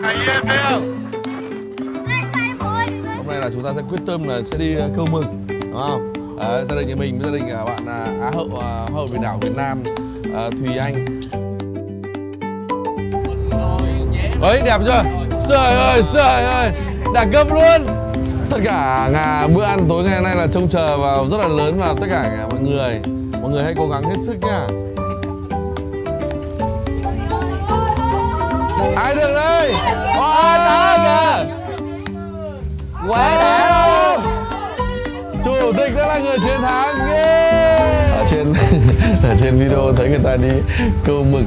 Anh em thấy không? Hôm nay là chúng ta sẽ quyết tâm là sẽ đi câu mực, đúng không? Gia đình nhà mình với gia đình bạn Á hậu Hoa hậu biển đảo Việt Nam, Thùy Anh. Ấy đẹp chưa? Trời ơi, đẳng cấp luôn. Tất cả bữa ăn tối ngày hôm nay là trông chờ vào rất là lớn vào tất cả mọi người hãy cố gắng hết sức nhá. Ai được đây? Quá đã kìa. Quá đã luôn. Chủ tịch đã là người chiến thắng. Yeah. Ở trên video thấy người ta đi câu mực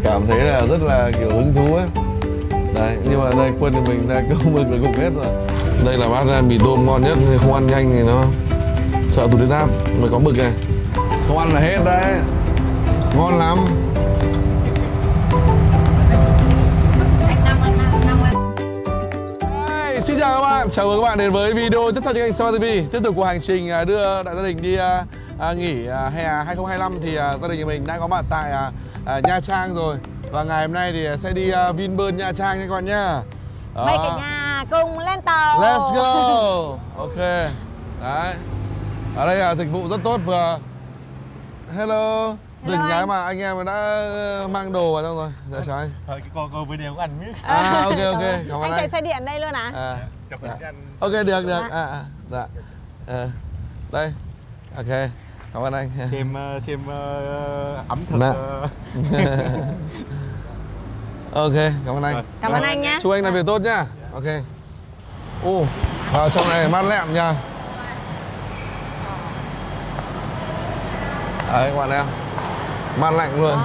cảm thấy là rất là kiểu hứng thú ấy. Đấy, nhưng mà đây Quân thì mình ra câu mực là gục hết rồi. Đây là bát mì tôm ngon nhất, không ăn nhanh thì nó sợ tụt huyết áp. Mà có mực này, không ăn là hết đấy, ngon lắm. Xin chào các bạn, chào mừng các bạn đến với video tiếp theo trên kênh Sapa TV. Tiếp tục cuộc hành trình đưa đại gia đình đi nghỉ hè 2025 thì gia đình nhà mình đã có mặt tại Nha Trang rồi. Và ngày hôm nay thì sẽ đi Vinpearl Nha Trang nha các bạn nhá. Mời cả nhà cùng lên tàu. Let's go. Ok. Đấy. Ở đây là dịch vụ rất tốt vừa. Hello. Dừng cái mà anh em đã mang đồ vào trong rồi. Dạ chào anh. Thôi coi video của anh biết. Ok. Cảm ơn anh chạy xe điện đây luôn à? Chụp hình cho anh. Ok được. Dạ. Đây. Ok. Cảm ơn anh. Xem ẩm thực. Ok, cảm ơn anh. Cảm ơn anh nhé. Chúc anh làm việc tốt nhá. Ok. Vào trong này mát lẹm nha. Đấy các bạn em. Mát lạnh luôn.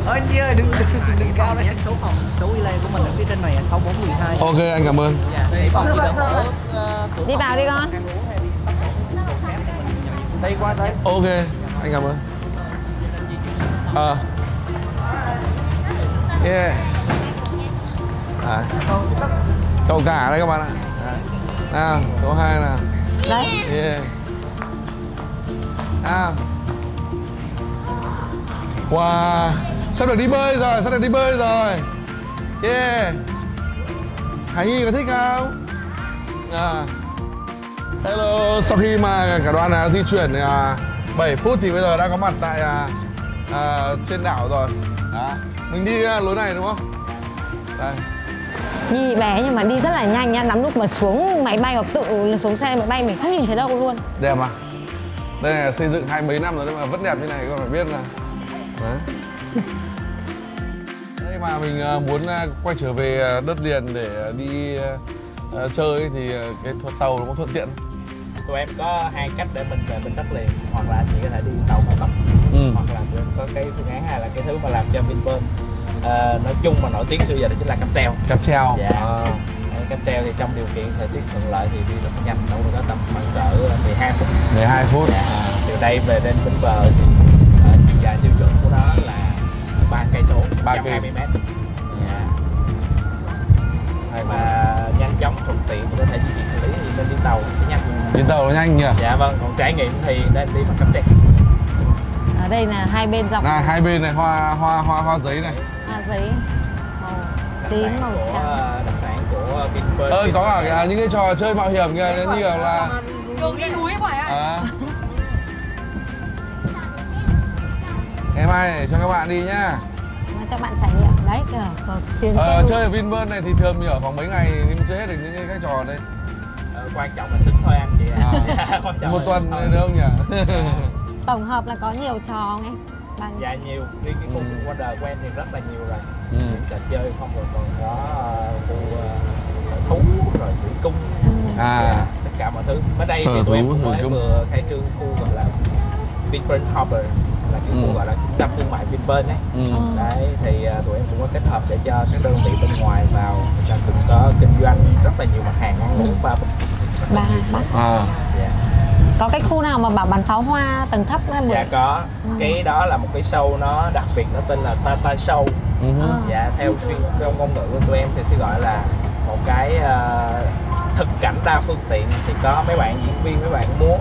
Anh ơi đừng cao đấy. Số phòng, số relay của mình ở phía trên này là 6412. Ok, anh cảm ơn. Đi vào đi con. Đi qua đây. Ok, anh cảm ơn. Yeah. Cầu cả đây các bạn ạ. Nào, số 2 nào. Đấy. Yeah. Wow. Sắp được đi bơi rồi, Yeah. Hải Nhi có thích không? Hello. Sau khi mà cả đoàn di chuyển 7 phút thì bây giờ đã có mặt tại trên đảo rồi. Đó. Mình đi lối này đúng không? Đây. Nhi bé nhưng mà đi rất là nhanh nha. Lắm lúc mà xuống máy bay hoặc tự xuống xe máy bay mình không nhìn thấy đâu luôn. Đẹp à? Đây là xây dựng 20 mấy năm rồi đấy mà vẫn đẹp như này, các bạn phải biết là. Đấy. Đây mà mình muốn quay trở về đất liền để đi chơi thì cái tàu nó có thuận tiện. Tụi em có hai cách để mình về bên đất liền, hoặc là anh chị có thể đi tàu cao tốc, hoặc là tụi em có cái phương án hay là cái thứ mà làm cho Vinpearl nói chung mà nổi tiếng xưa giờ đó chính là cáp treo. Cáp treo. Dạ. Cáp treo thì trong điều kiện thời tiết thuận lợi thì đi rất nhanh, đâu có tầm khoảng cỡ 12 phút. 12 phút. Dạ. Từ đây về đến Vĩnh Bờ thì chiều dài tiêu chuẩn của nó là 3 cây số, 120 m. Dạ. Mà nhanh chóng thuận tiện để có thể di chuyển xử lý thì nên đi tàu sẽ nhanh. Đi tàu nó nhanh nhỉ? Dạ vâng, còn trải nghiệm thì nên đi bằng cáp treo. Ở đây là hai bên dọc. Này, hai bên này hoa giấy này. Hoa giấy màu tím màu trắng. Đặc sản của Vinpearl. Có cả những cái trò chơi mạo hiểm kìa, như là đường đi núi phải không? Ngày mai để cho các bạn đi nhá. Cho bạn trải nghiệm đấy kìa. Chơi ở Vinpearl này thì thường mình ở khoảng mấy ngày thì mình chơi hết được những cái trò đây. Quan trọng là sức thôi anh chị ạ. Một tuần này được không nhỉ? Tổng hợp là có nhiều trò nghe. Dạ nhiều, riêng cái khu Wonder của em thì rất là nhiều rồi. Trò chơi không rồi còn có khu sở thú rồi thủy cung. Tất cả mọi thứ. Ở đây thì tụi em cũng mới vừa khai trương khu gọi là Vinpearl Harbour, là cái khu gọi là trung tâm thương mại Vinpearl ấy. Đấy thì tụi em cũng có kết hợp để cho các đơn vị bên ngoài vào, người ta cũng có kinh doanh rất là nhiều mặt hàng ăn uống và Có cái khu nào mà bảo bắn pháo hoa tầng thấp đó? Dạ có. Cái đó là một cái show nó đặc biệt, nó tên là Tata Show. Dạ theo ngôn ngữ của tụi em thì sẽ gọi là một cái thực cảnh đa phương tiện thì có mấy bạn diễn viên, mấy bạn múa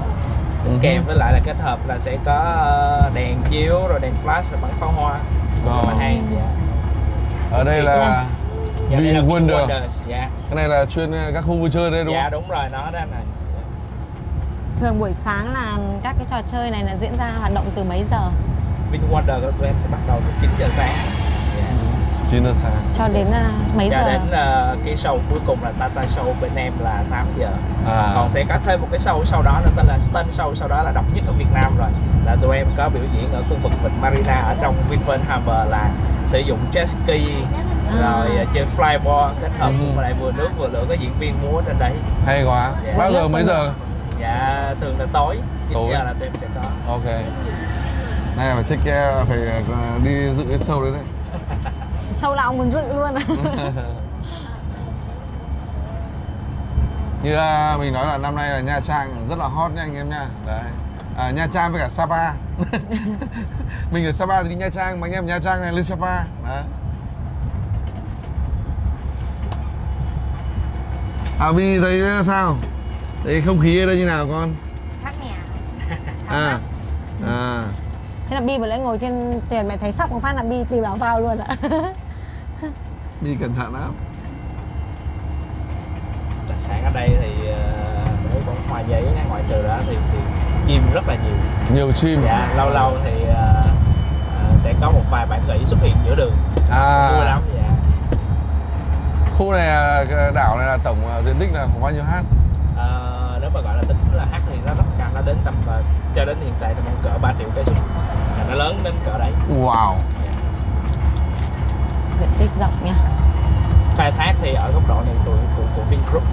kèm với lại là kết hợp là sẽ có đèn chiếu rồi đèn flash rồi bắn pháo hoa rất là hay. Dạ. Ở đây là VinWonders. Dạ. Cái này là chuyên các khu vui chơi đây đúng không? Dạ đúng rồi, nó đó này. Thường buổi sáng là các cái trò chơi này là diễn ra hoạt động từ mấy giờ? VinWonders của tụi em sẽ bắt đầu từ 9 giờ sáng. Dạ. 9 giờ sáng. Cho đến mấy giờ? Cho đến cái show cuối cùng là Tata Show bên em là 8 giờ. Còn sẽ có thêm một cái show sau đó nữa tên là Stunt Show, sau đó là độc nhất ở Việt Nam rồi. Là tụi em có biểu diễn ở khu vực Vịnh Marina ở trong Vinpearl Harbor, là sử dụng jet ski rồi chơi flyboard kết hợp cùng lại vừa nước vừa lửa, có diễn viên múa trên đấy. Hay quá. Dạ. Bao giờ mấy giờ? Dạ thường là tối 9 giờ là tụi em sẽ có. Ok. Này phải thích phải đi dự cái show đấy đấy. Show nào muốn dự luôn. Như mình nói là năm nay là Nha Trang rất là hot nha anh em nha. Đấy. Nha Trang với cả Sapa. Mình ở Sapa thì đi Nha Trang, mà anh em Nha Trang này lên Sapa. Đấy. Vi thấy sao? Thấy không khí ở đây như nào con? Mát mẻ. Thế là Bi vừa lấy ngồi trên thuyền mẹ thấy sóc một phát là Bi tìm áo vào luôn ạ. Bi cẩn thận lắm. Đặc sản ở đây thì với bông hoa giấy ngoại trừ đó thì chim rất là nhiều. Nhiều chim. Dạ, lâu lâu thì sẽ có một vài bạn khỉ xuất hiện giữa đường. Vui lắm. Dạ. Khu này, đảo này là tổng diện tích là khoảng bao nhiêu ha? Nếu mà gọi là tính là hát thì nó rất cao, nó đến tầm cho đến hiện tại thì cỡ 3 triệu cây số. Nó lớn đến cỡ đấy. Wow. Diện tích rộng nha. Khai thác thì ở góc độ này của Vingroup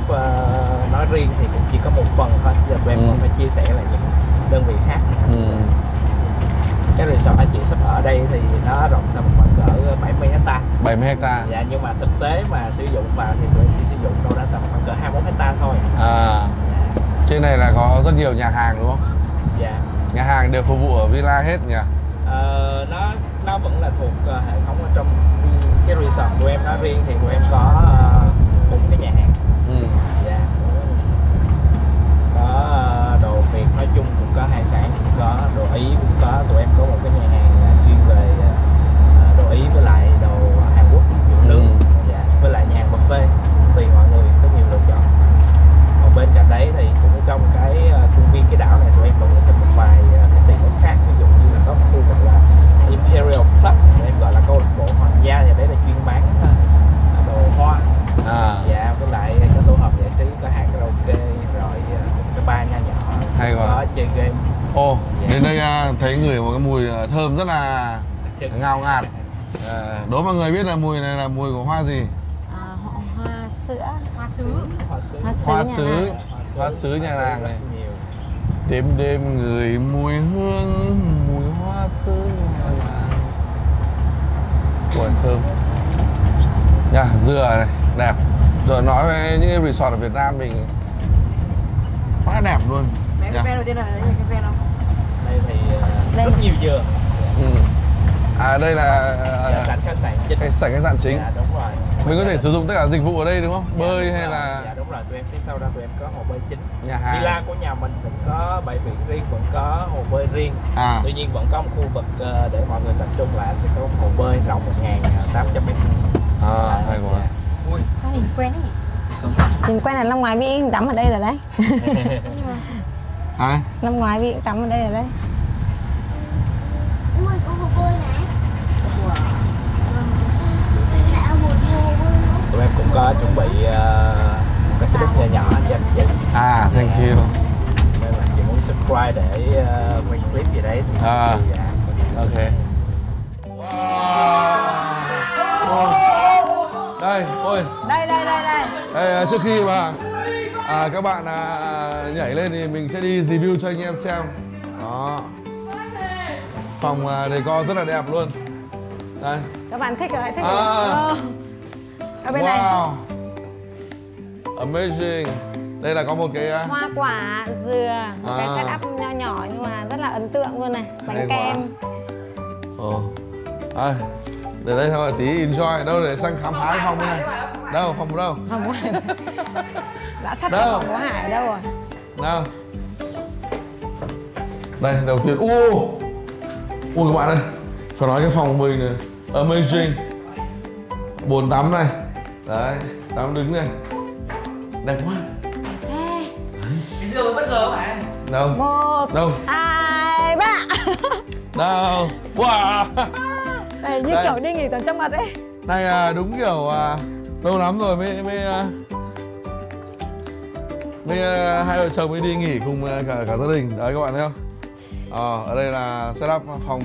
nói riêng thì cũng chỉ có một phần thôi, giờ tụi em còn phải chia sẻ lại những đơn vị khác. Cái resort anh chị sắp ở đây thì nó rộng tầm khoảng cỡ 70 hecta. 70 hecta. Dạ, nhưng mà thực tế mà sử dụng vào thì tụi em chỉ sử dụng đâu đó tầm khoảng cỡ 21 hecta thôi. Trên này là có rất nhiều nhà hàng đúng không? Dạ. Nhà hàng đều phục vụ ở villa hết nhỉ? Nó vẫn là thuộc hệ thống ở trong cái resort tụi em nói riêng thì tụi em có 4 cái nhà hàng. Dạ. Có đồ Việt nói chung cũng có, hải sản cũng có, đồ Ý cũng có. Tụi em có một cái nhà hàng chuyên về đồ Ý với lại đồ Hàn Quốc kiểu nướng. Dạ. Với lại nhà hàng buffet, tùy mọi người có nhiều lựa chọn. Còn bên cạnh đấy thì cũng trong cái khuôn viên cái đảo này tụi em vẫn có thêm một vài cái tiện ích khác, ví dụ như là có một khu vực là Imperial Club, tụi em gọi là câu lạc bộ hoàng gia, thì đấy là chuyên bán đồ hoa. Dạ, với lại có tổ hợp giải trí, có hát karaoke, rồi cái bar nho nhỏ, hay quá, có chơi game. Đến đây thấy ngửi một cái mùi thơm rất là ngào ngạt. Đố mọi người biết là mùi này là mùi của hoa gì? Hoa sữa. Hoa sứ nhà nàng này. Đêm đêm ngửi mùi hương, mùi hoa sứ nhà nàng. Ui, thơm. Nhà dừa này, đẹp. Rồi nói về những cái resort ở Việt Nam mình quá đẹp luôn. Mẹ cái ven đầu tiên là cái ven không? Đây thì rất nhiều dừa. Đây là khách sạn chính. Dạ, đúng rồi. Mình có thể sử dụng tất cả dịch vụ ở đây đúng không? Bơi hay là... Dạ đúng rồi, tụi em phía sau đó tụi em có hồ bơi chính. Nhà hàng. Villa của nhà mình cũng có bãi biển riêng, vẫn có hồ bơi riêng. Tuy nhiên vẫn có một khu vực để mọi người tập trung lại, sẽ có một hồ bơi rộng 1.800 m. Hay quá. Ui, nhìn quen đấy. Nhìn quen là năm ngoái Vy tắm ở đây rồi đấy. Năm ngoái Vy tắm ở đây rồi đấy. Tụi em cũng có chuẩn bị một cái setup nhỏ nhỏ cho anh chị. Thank you. Nên là chị muốn subscribe để quay clip gì đấy thì ok. Đây, ôi. Đây, trước khi mà các bạn nhảy lên thì mình sẽ đi review cho anh em xem. Đó. Phòng decor rất là đẹp luôn. Đây. Các bạn thích rồi, thích rồi. Ở bên này. Amazing. Đây là có một cái hoa quả, dừa, một cái setup nho nhỏ nhưng mà rất là ấn tượng luôn này, bánh kem. Để đây thôi tí enjoy, đâu để sang khám phá cái phòng bên này. Đâu, phòng đâu? Phòng của Hải. Đã sắp Đâu? vào phòng của Hải đâu rồi? Nào. Đây, đầu tiên. Ui các bạn ơi. Phải nói cái phòng của mình này amazing. Bồn tắm này. Đấy, tắm đứng này. Đẹp quá. Cái giường bất ngờ phải. Đâu? 1, Đâu? 2, 3. Đâu? Wow. Đây như Đây. kiểu đi nghỉ tận trong mặt ấy. Này đúng kiểu lâu lắm rồi mới hai vợ chồng mới đi nghỉ cùng cả gia đình. Đấy các bạn thấy không? Ở đây là setup phòng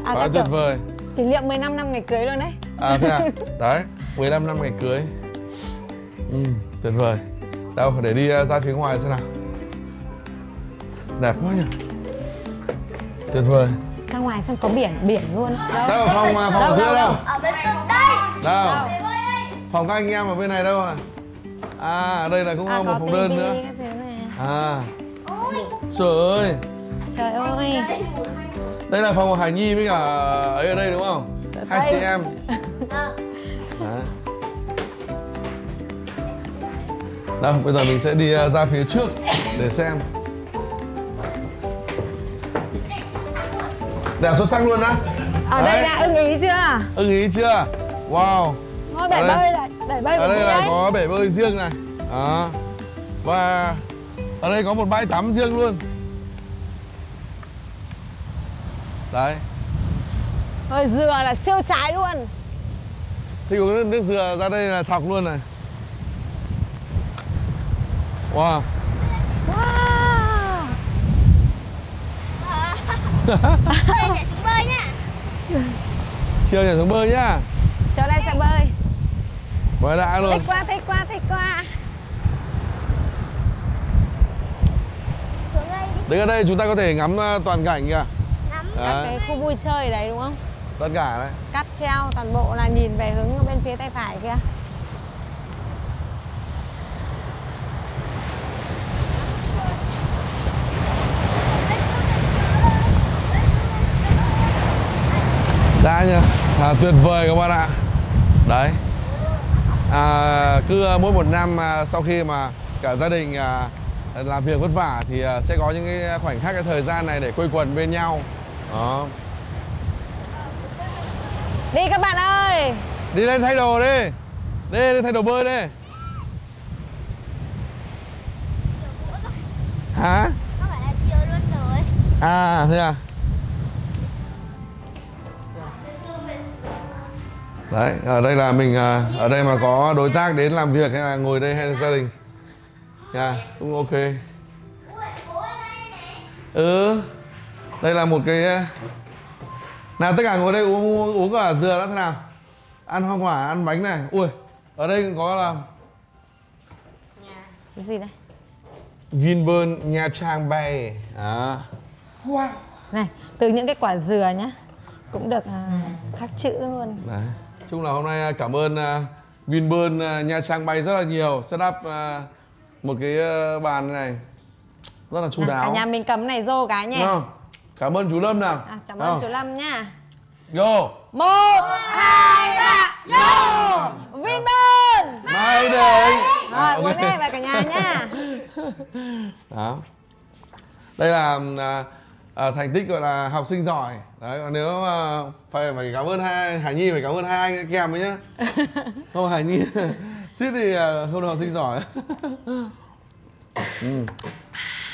À, quá tuyệt vời. kỷ niệm 15 năm ngày cưới luôn đấy. À thế à? Đấy, 15 năm ngày cưới. Tuyệt vời. Đâu, để đi ra phía ngoài xem nào. Đẹp quá nhỉ. Tuyệt vời. Ra ngoài xem có biển luôn. Đâu, phòng ở giữa đâu? Ở bên đây. Đâu? Đâu? Phòng các anh em ở bên này đâu à? À, ở đây là cũng có một phòng đơn nữa. Các thứ này. À, Ôi. trời ơi. Trời ơi. Đây là phòng của Hải Nhi với cả ấy ở đây đúng không? Hai chị em. Đấy. Đâu, bây giờ mình sẽ đi ra phía trước để xem. Đẹp xuất sắc luôn á. Ở đây đã ưng ý chưa? Ưng ý chưa? Wow. Thôi bể bơi lại, bể bơi Ở của đây chị là đấy. có bể bơi riêng này. Đó. Và ở đây có một bãi tắm riêng luôn. Đấy. Rồi dừa là siêu trái luôn. Thì uống nước dừa ra đây là thọc luôn này. Wow. Wow. Đây nhảy xuống bơi nhá. Chiều nhảy xuống bơi nhá. Chiều nay sẽ bơi. Quá đã luôn. Thích quá. Xuống đây đi. Đứng ở đây chúng ta có thể ngắm toàn cảnh kìa. Ngắm. Các cái khu vui chơi đấy đúng không? Tất cả đấy. Cáp treo toàn bộ là nhìn về hướng ở bên phía tay phải kia. Đã nhá. Tuyệt vời các bạn ạ. Đấy. Cứ mỗi một năm sau khi mà cả gia đình làm việc vất vả thì sẽ có những cái khoảnh khắc, cái thời gian này để quây quần bên nhau. Đó. Đi các bạn ơi. Đi lên thay đồ đi. Đi thay đồ bơi đi. Hả? Có phải là chiều luôn rồi. À thế à? Đấy, ở đây là mình ở đây mà có đối tác đến làm việc hay là ngồi đây hay là gia đình. Nha, cũng ok. Đây là một cái nào tất cả ngồi đây uống cả dừa đã thế nào? Ăn hoa quả, ăn bánh này. Ui, ở đây cũng có là Cái gì đây? Vinpearl Nha Trang Bay. Wow. Này, từ những cái quả dừa nhá. Cũng được khắc chữ luôn. Đấy. Chung là hôm nay cảm ơn Vinpearl Nha Trang Bay rất là nhiều. Setup một cái bàn này rất là chu đáo. Cả nhà mình cầm này vô cái nhỉ. Cảm ơn chú Lâm nào. Cảm ơn chú Lâm nhá. Go. 1, 2, 3, go. Vinpearl. Mai đấy. Rồi, uống đây và cả nhà nhá. Đó. Đây là thành tích gọi là học sinh giỏi. Đấy, còn nếu phải cảm ơn Hải Nhi, phải cảm ơn hai anh kèm với nhá. Không Hải Nhi suýt thì không được học sinh giỏi.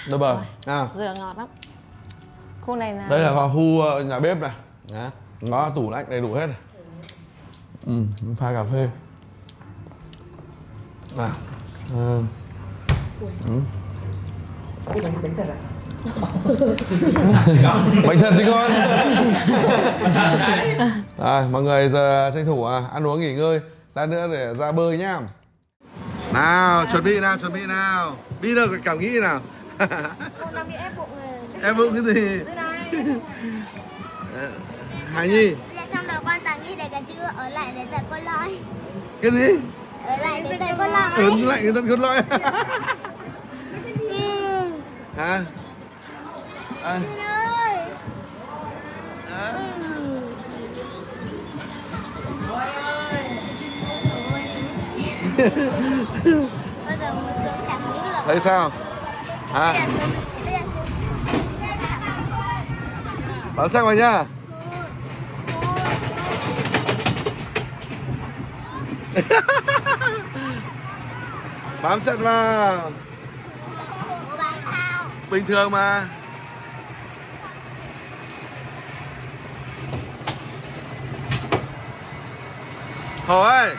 Đâu bờ. Dừa ngọt lắm. Khu này là Đây là khu nhà bếp này. Đó. Có tủ lạnh đầy đủ hết này. Pha cà phê. Bánh thật à? Bánh thật chứ con. Mọi người giờ tranh thủ ăn uống nghỉ ngơi, lát nữa để ra bơi nhá. Nào, chuẩn bị nào. Đi đâu cảm nghĩ nào. Con đang bị ép bụng này. Em bụng cái gì? Đây này. Hải Nhi. Bây giờ trong đầu con toàn nghĩ để cái chữ ở lại đến tận Cốt Lõi. Cái gì? Ở lại đến tận Cốt Lõi. Ấn lại cái tận Cốt Lõi. Hả? Ơi. Bây giờ muốn xuống cảm nghĩ được. Thấy sao? À, Bây giờ xuống. bám chắc vào nhá. Bám chặt vào. Bình thường mà. Thôi.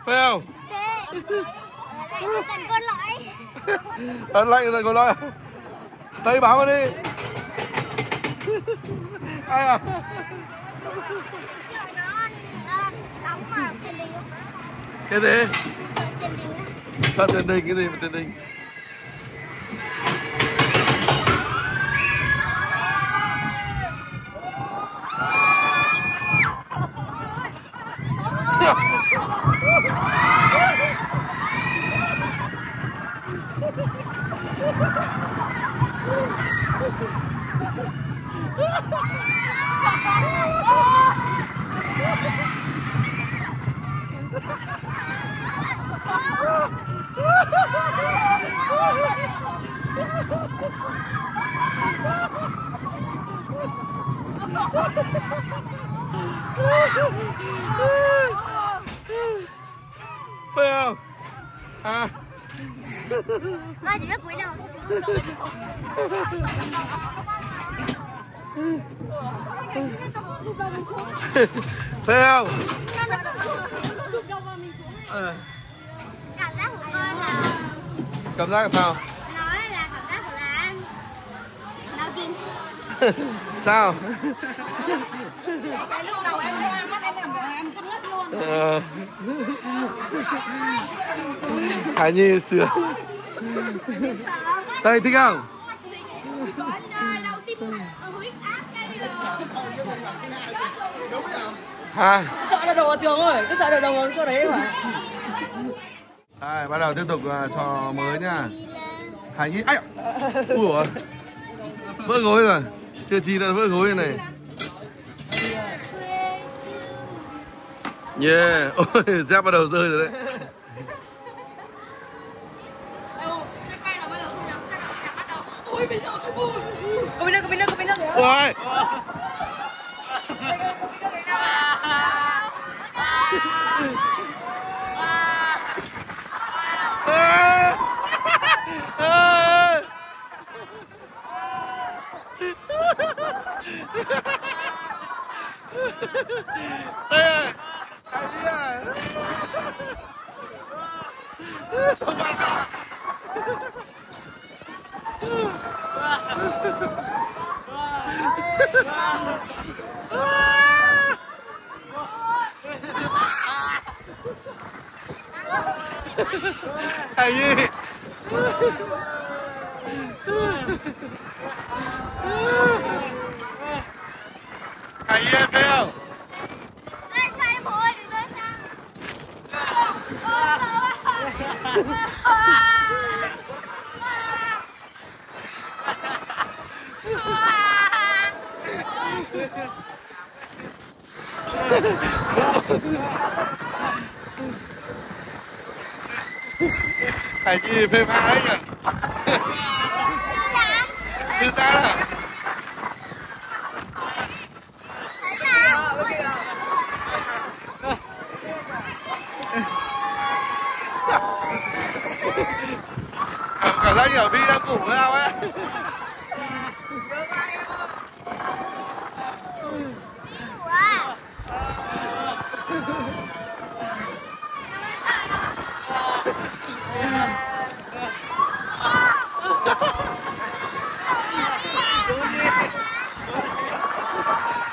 Phải không? Tần con lõi. Lạnh rồi con lõi. Tay bám vào đi. Ai à? Đóng vào tiền đình. Cái gì? Tiền đình. Sao tiền đình? Cái gì mà tiền đình? Phải không? À. Con chỉ biết cúi đầu. Phải không? Cảm giác của con là Cảm giác là sao? nói là cảm giác của là đau tim. Sao? Lúc đầu em hoa mắt em cảm thấy em cắt ngất luôn. Hải Nhi sướng. Đây thích không? Hả? Sợ là đầu vào tường rồi, cứ sợ đầu vào chỗ đấy mà. Đây, bắt đầu tiếp tục trò mới nha. Hải Nhi, ai ạ? Ui dồi, vỡ gối rồi. Chưa chi đã vỡ gối này. Yeah, ôi, dép bắt đầu rơi rồi đấy. Có bên nước. Ôi. Hải Nhi. Hải Nhi em thấy không? Rơi xoay bố ơi, đừng rơi sang. Hải Nhi phê pha đấy nhỉ? Thư giãn à? Cảm giác như ở Vi đang ngủ với nào ấy.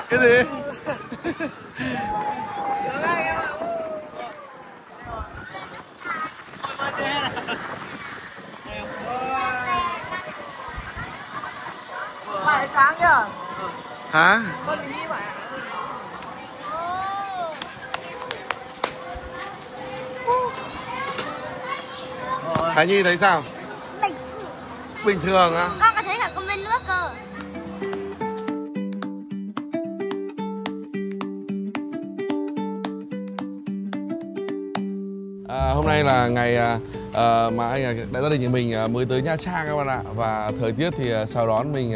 Cái gì? Hả? Thái Nhi thấy sao? Bình thường á. Con có thấy cả công viên nước cơ. Hôm nay là ngày mà anh đại gia đình nhà mình mới tới Nha Trang các bạn ạ. Và thời tiết thì chào đón mình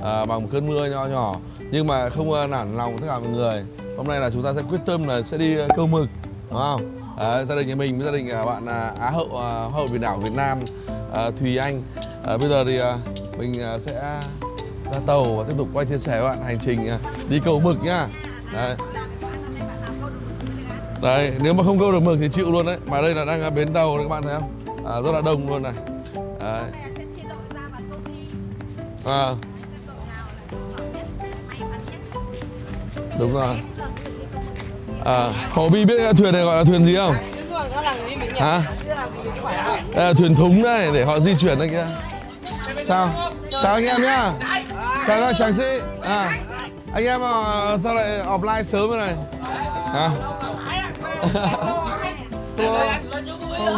bằng một cơn mưa nho nhỏ. Nhưng mà không nản lòng tất cả mọi người. Hôm nay là chúng ta sẽ quyết tâm là sẽ đi câu mực, đúng không? Gia đình nhà mình với gia đình bạn Á hậu Hoa hậu biển đảo Việt Nam, Thùy Anh. Bây giờ thì mình sẽ ra tàu và tiếp tục quay chia sẻ với bạn hành trình đi câu mực nhá. Đấy, nếu mà không câu được mực thì chịu luôn đấy. Mà đây là đang bến tàu đấy các bạn thấy không? Rất là đông luôn này. Đấy. Đúng rồi. Hồ Bi biết cái thuyền này gọi là thuyền gì không? Hả? Đây là thuyền thúng đây để họ di chuyển đây kia. Chào, chào anh em nhá. Chào các chàng sĩ. Anh em sao lại offline sớm thế này? Hả?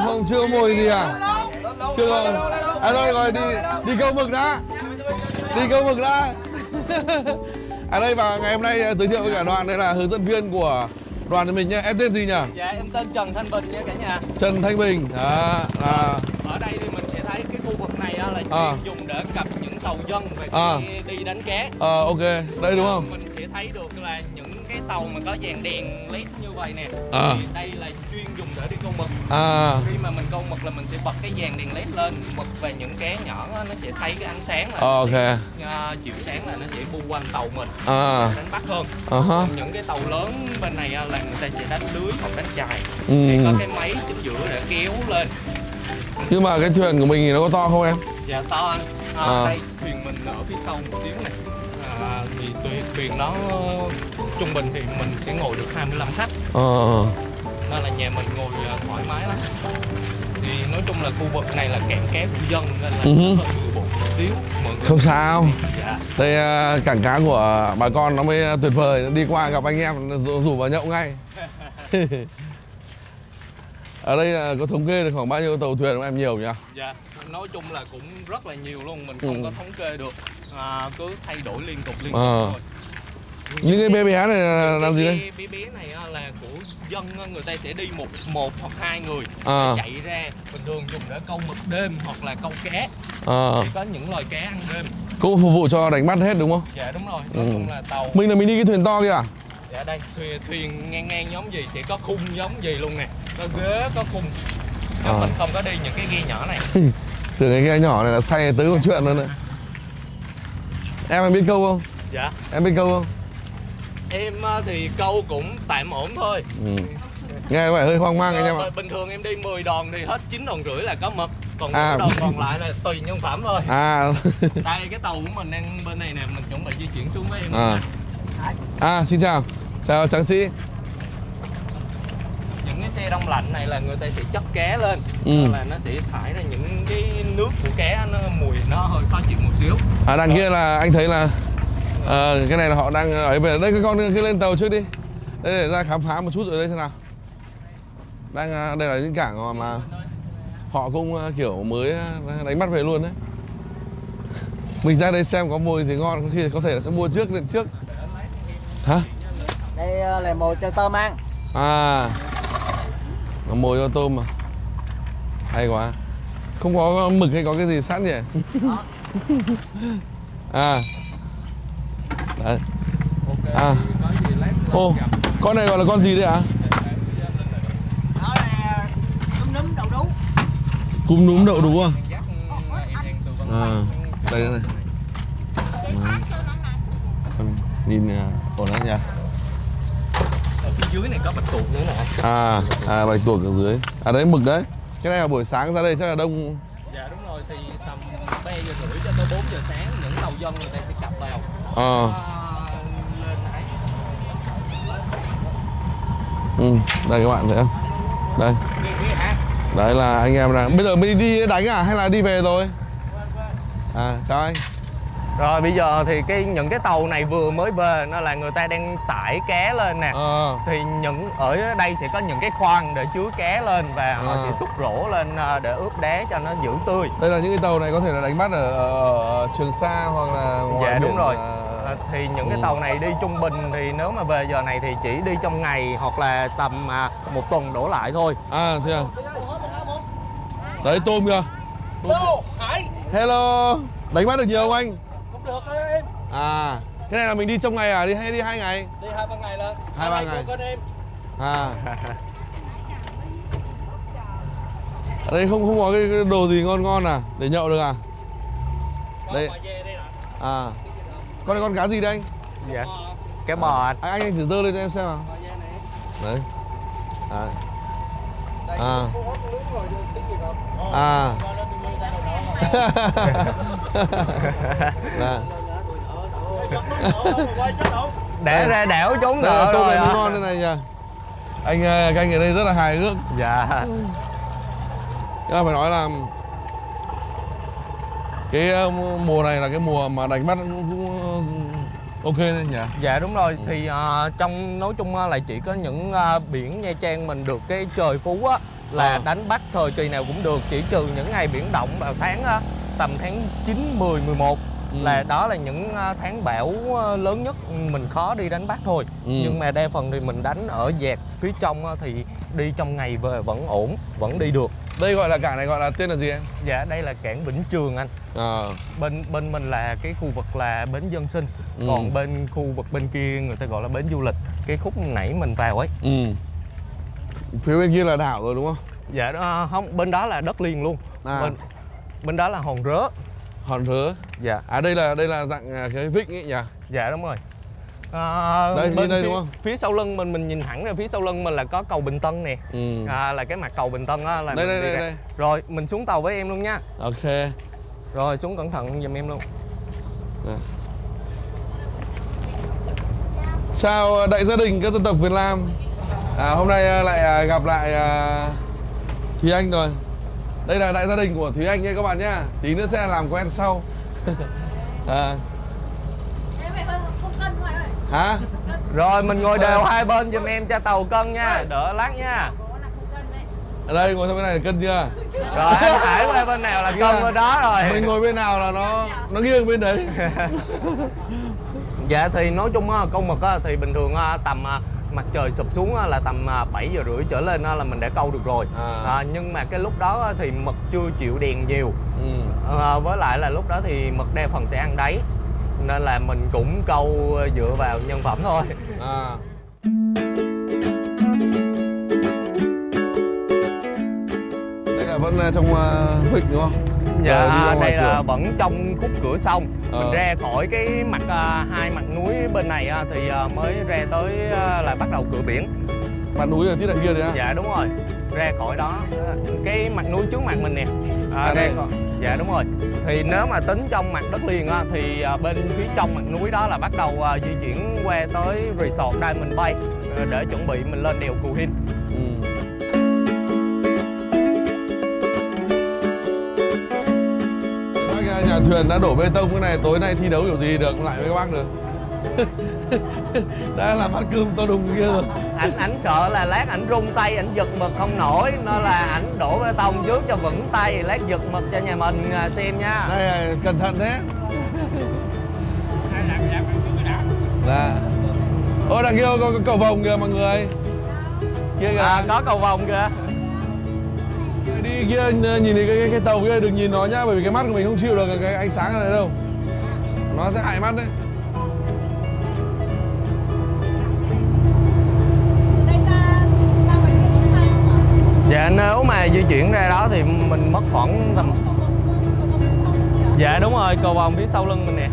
Không chưa có mồi gì à? Chưa rồi. Thôi rồi đi câu mực đã. Đi câu mực đã. Đây và ngày hôm nay giới thiệu với cả đoàn đây là hướng dẫn viên của đoàn của mình nhé. Em tên gì nhỉ? Dạ em tên Trần Thanh Bình nha cả nhà. Trần Thanh Bình. Ở đây thì mình sẽ thấy cái khu vực này là chuyên dùng để cập những tàu dân về đi đánh cá. Ok, đây đúng không? Mình sẽ thấy được là những cái tàu mà có dàn đèn led như vậy nè. Thì đây là chuyên dùng để đi câu mực. Khi mà mình câu mực là mình sẽ bật cái dàn đèn led lên, mực và những cá nhỏ nó sẽ thấy cái ánh sáng là chiều sáng là nó sẽ bu quanh tàu mình đánh bắt hơn. Những cái tàu lớn bên này là người ta sẽ đánh lưới hoặc đánh chài. Thì có cái máy chính giữa để kéo lên. Nhưng mà cái thuyền của mình thì nó có to không em? Dạ to anh. Đây thuyền mình ở phía sau một xíu này. Thì thuyền nó trung bình thì mình sẽ ngồi được 25 khách. Nên là nhà mình ngồi thoải mái lắm. Thì nói chung là khu vực này là cảng cá của dân nên là hơi bừa bộn một xíu. Không sao. Dạ. Đây cảng cá của bà con nó mới tuyệt vời, đi qua gặp anh em rủ vào nhậu ngay. Ở đây là có thống kê được khoảng bao nhiêu tàu thuyền của em nhiều nhỉ? Dạ, nói chung là cũng rất là nhiều luôn, mình không có thống kê được, cứ thay đổi liên tục thôi. Những cái bé bé này là làm gì đây? Bé bé này là của dân, người ta sẽ đi một hoặc hai người chạy ra, bình thường dùng để câu mực đêm hoặc là câu cá. Thì có những loài cá ăn đêm. Cũng phục vụ cho đánh bắt hết đúng không? Dạ đúng rồi, nói chung là tàu. Mình đi cái thuyền to kia à? Dạ đây, thuyền ngang giống gì sẽ có khung giống gì luôn nè, có ghế, có khung. Nhưng mình không có đi những cái ghe nhỏ này. Tưởng cái ghe nhỏ này là say tới một chuyện luôn đấy. Em biết câu không? Dạ. Em biết câu không? Em thì câu cũng tạm ổn thôi. Nghe vậy hơi hoang mang anh em ạ. Bình thường em đi 10 đòn thì hết 9 đòn rưỡi là có mực. Còn đòn còn lại là tùy nhân phẩm thôi. Đây cái tàu của mình đang bên này nè, mình chuẩn bị di chuyển xuống với em. Xin chào. Chào tráng sĩ. Những cái xe đông lạnh này là người ta sẽ chất cá lên, là nó sẽ thải ra những cái nước của cá, nó mùi nó hơi khó chịu một xíu. Đằng kia là anh thấy là cái này là họ đang ở đây, các con cứ lên tàu trước đi. Đây để ra khám phá một chút ở đây thế nào. Đây là những cảng mà họ cũng kiểu mới đánh bắt về luôn đấy. Mình ra đây xem có mồi gì ngon, có khi có thể là sẽ mua trước lên trước. Hả? Đây là mồi cho tôm ăn. Mồi cho tôm mà. Hay quá. Không có mực hay có cái gì sẵn nhỉ? Đấy. Con này gọi là con gì đấy ạ? Đó là cúm núm đậu đú. Cúm núm đậu đú à? Đây này. Nhìn ổn lắm nha. Ở phía dưới này có bạch tuộc nữa nè. Bạch tuộc ở dưới. Đấy mực đấy. Cái này là buổi sáng ra đây chắc là đông. Dạ đúng rồi, thì tầm 3 giờ rưỡi cho tới 4 giờ sáng những tàu dân người ta sẽ cập vào. Đây các bạn thấy không? Đây. Đấy là anh em đang. Bây giờ mình đi đánh à hay là đi về rồi? Chào anh. Rồi bây giờ thì những cái tàu này vừa mới về nó là người ta đang tải cá lên nè. Thì ở đây sẽ có những cái khoang để chứa cá lên và họ sẽ xúc rổ lên để ướp đá cho nó giữ tươi. Đây là những cái tàu này có thể là đánh bắt ở Trường Sa hoặc là ngoài biển. Đúng rồi. Thì những cái tàu này đi trung bình thì nếu mà về giờ này thì chỉ đi trong ngày hoặc là tầm 1 tuần đổ lại thôi. Thế à? Đấy tôm kìa. Hello. Đánh bắt được nhiều không anh? Không được đấy em. Cái này là mình đi trong ngày à? Hay đi 2 ngày? Đi 2-3 ngày lên. 2-3 ngày. Em. Ở đây không có cái đồ gì ngon à? Để nhậu được à? Đây. Con cá gì đây anh? Dạ. Cá bò anh. Anh thử dơ lên cho em xem nào. Đấy. Để ra đảo trốn nợ tôm rồi. này ngon thế này nha. Anh canh ở đây rất là hài hước. Dạ. Nhưng mà phải nói là cái mùa này là cái mùa mà đánh bắt cũng ok đấy nhỉ? Dạ đúng rồi. Thì trong nói chung là chỉ có những biển Nha Trang mình được cái trời phú á là đánh bắt thời kỳ nào cũng được, chỉ trừ những ngày biển động vào tầm tháng 9, 10, 11 là đó là những tháng bão lớn nhất mình khó đi đánh bắt thôi. Nhưng mà đa phần thì mình đánh ở dạt phía trong thì đi trong ngày về vẫn ổn, vẫn đi được. Đây gọi là cảng này gọi là tên là gì em? Dạ đây là cảng Vĩnh Trường anh. Bên mình là cái khu vực là bến dân sinh, còn bên khu vực bên kia người ta gọi là bến du lịch, cái khúc nãy mình vào ấy. Phía bên kia là đảo rồi đúng không? Dạ không, bên đó là đất liền luôn. Bên đó là Hòn Rớ. Hòn Rớ. Dạ. Đây là dạng cái vịnh ấy nhỉ? Dạ đúng rồi. Đây bên đây phía, đúng không? Phía sau lưng mình nhìn thẳng ra phía sau lưng mình là có cầu Bình Tân nè. Là cái mặt cầu Bình Tân á là đây. Rồi mình xuống tàu với em luôn nha. Ok. Rồi xuống cẩn thận giùm em luôn. Chào đại gia đình các dân tộc Việt Nam. Hôm nay lại gặp lại Thúy Anh rồi. Đây là đại gia đình của Thúy Anh nha các bạn nhá. Tí nữa sẽ làm quen sau. Hả? Rồi mình ngồi đều hai bên giùm em cho tàu cân nha, đỡ lắc nha. Ở đây ngồi sang bên này là cân chưa? Rồi anh Hải qua bên nào là cân bên đó rồi. Mình ngồi bên nào là nó nghiêng bên đấy. Dạ thì nói chung câu mực thì bình thường tầm mặt trời sụp xuống là tầm 7 giờ rưỡi trở lên là mình đã câu được rồi. Nhưng mà cái lúc đó thì mực chưa chịu đèn nhiều. Với lại là lúc đó thì mực đa phần sẽ ăn đáy, nên là mình cũng câu dựa vào nhân phẩm thôi. Đây là vẫn trong vịnh đúng không? Dạ đây là vẫn trong khúc cửa sông. Mình ra khỏi cái mặt hai mặt núi bên này thì mới ra tới là bắt đầu cửa biển. Mặt núi ở phía đằng kia đấy á? Dạ đúng rồi. Ra khỏi đó cái mặt núi trước mặt mình nè. Đây. Dạ đúng rồi. Thì nếu mà tính trong mặt đất liền thì bên phía trong mặt núi đó là bắt đầu di chuyển qua tới resort Diamond Bay để chuẩn bị mình lên đèo Cù Hin. Nhà thuyền đã đổ bê tông cái này, tối nay thi đấu kiểu gì được lại với các bác được. Đã làm ăn cơm to đùng kia rồi. Ảnh sợ là lát ảnh rung tay, ảnh giật mực không nổi, nên là ảnh đổ bê tông trước cho vững tay, lát giật mực cho nhà mình xem nha. Đây cẩn thận thế. Dạ. Ôi đằng kia có cầu vồng kìa mọi người. Kia kìa. Có cầu vồng kìa. Đi kia nhìn cái tàu kia đừng nhìn nó nhá, bởi vì cái mắt của mình không chịu được cái ánh sáng này đâu, nó sẽ hại mắt đấy. Dạ nếu mà di chuyển ra đó thì mình mất khoảng tầm... Dạ đúng rồi, cầu vồng phía sau lưng mình nè.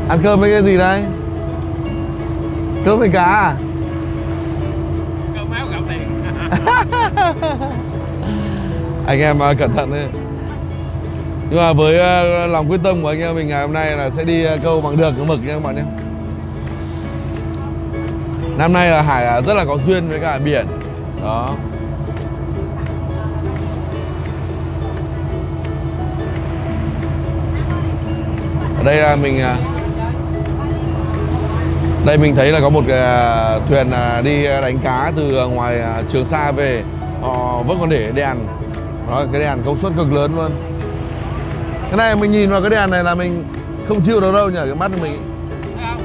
Ăn cơm với cái gì đây? Cơm với cá à? Cơm áo gạo tiền. Anh em cẩn thận đấy. Nhưng mà với lòng quyết tâm của anh em mình ngày hôm nay là sẽ đi câu bằng được cái mực nha các bạn nhé. Năm nay là Hải rất là có duyên với cả biển. Đó. Đây là đây mình thấy là có một cái thuyền đi đánh cá từ ngoài Trường Sa về. Họ vẫn còn để đèn. Đó, cái đèn công suất cực lớn luôn. Cái này mình nhìn vào cái đèn này là mình không chịu được đâu nhỉ, cái mắt của mình. Thấy không?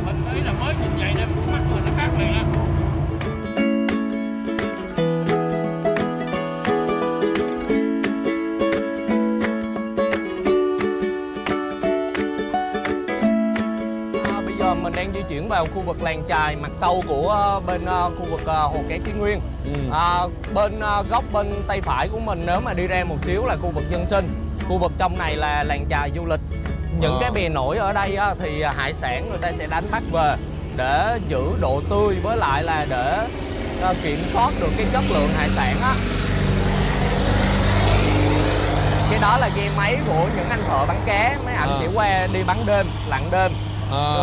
Mình nghĩ là mới nhìn vậy nên mắt mình nó khác liền á. Bây giờ mình đang di chuyển vào khu vực làng chài mặt sâu của bên khu vực Hồ Kẻ Chí Nguyên. Bên góc bên tay phải của mình nếu mà đi ra một xíu là khu vực dân sinh. Khu vực trong này là làng chài du lịch. Những cái bè nổi ở đây á, thì hải sản người ta sẽ đánh bắt về để giữ độ tươi, với lại là để kiểm soát được cái chất lượng hải sản á. Cái đó là ghe máy của những anh thợ bắn cá, mấy anh sẽ qua đi bắn đêm, lặn đêm.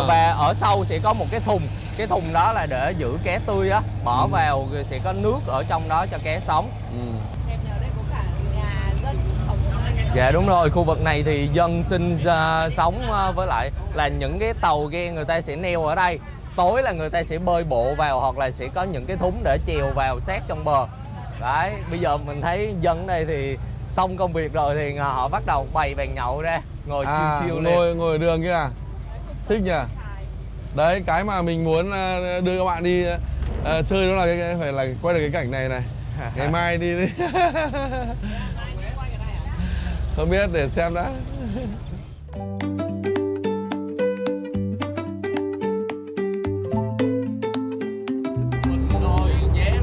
Và ở sau sẽ có một cái thùng. Cái thùng đó là để giữ cá tươi á, bỏ vào sẽ có nước ở trong đó cho cá sống. Dạ đúng rồi, khu vực này thì dân sinh sống với lại là những cái tàu ghe người ta sẽ neo ở đây. Tối là người ta sẽ bơi bộ vào hoặc là sẽ có những cái thúng để chèo vào sát trong bờ. Đấy, bây giờ mình thấy dân ở đây thì xong công việc rồi thì họ bắt đầu bày bàn nhậu ra, ngồi chill lên. Ngồi đường kia à? Thích nhỉ? Đấy, cái mà mình muốn đưa các bạn đi chơi đó là phải là quay được cái cảnh này này. Ngày mai đi đi. Không biết, để xem đã.